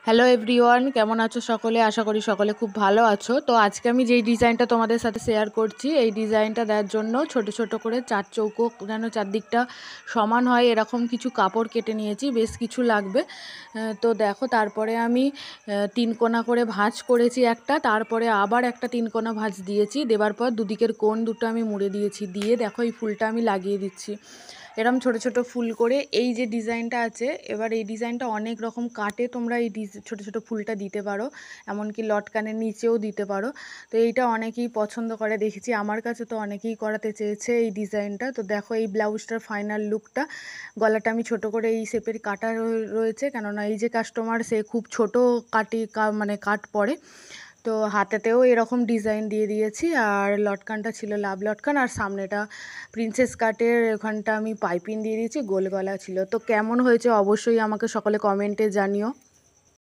Hello everyone, কেমন আছো সকলে? আশা করি সকলে খুব ভালো আছো। তো আজকে আমি যেই ডিজাইনটা তোমাদের সাথে শেয়ার করছি, এই ডিজাইনটা দেওয়ার জন্য ছোট ছোট করে চার চৌকো যেন চারদিকটা সমান হয় এরকম কিছু কাপড় কেটে নিয়েছি, বেশ কিছু লাগবে। তো দেখো, তারপরে আমি তিন কোনা করে ভাঁজ করেছি একটা, তারপরে আবার একটা তিন কোনা ভাঁজ দিয়েছি, দেবার পর দুদিকের কোণ দুটো আমি মুড়ে দিয়েছি, দিয়ে দেখো এই ফুলটা আমি লাগিয়ে দিচ্ছি এরম ছোট ছোট ফুল করে। এই যে ডিজাইনটা আছে, এবার এই ডিজাইনটা অনেক রকম কাটে, তোমরা এই ছোট ছোট ফুলটা দিতে পারো, এমনকি লটকানের নিচেও দিতে পারো। তো এইটা অনেকেই পছন্দ করে, দেখেছি আমার কাছে তো অনেকেই করাতে চেয়েছে এই ডিজাইনটা। তো দেখো এই ব্লাউজটার ফাইনাল লুকটা, গলাটা আমি ছোট করে এই শেপের কাটা রয়েছে, কেননা এই যে কাস্টমার সে খুব ছোট মানে কাট পরে। তো হাতেতেও এরকম ডিজাইন দিয়ে দিয়েছি, আর লটকানটা ছিল লাভ লটকান, আর সামনেটা প্রিন্সেস কাটের, ওখানটা আমি পাইপিং দিয়ে দিয়েছি, গোল গলা ছিল। তো কেমন হয়েছে অবশ্যই আমাকে সকলে কমেন্টে জানিও।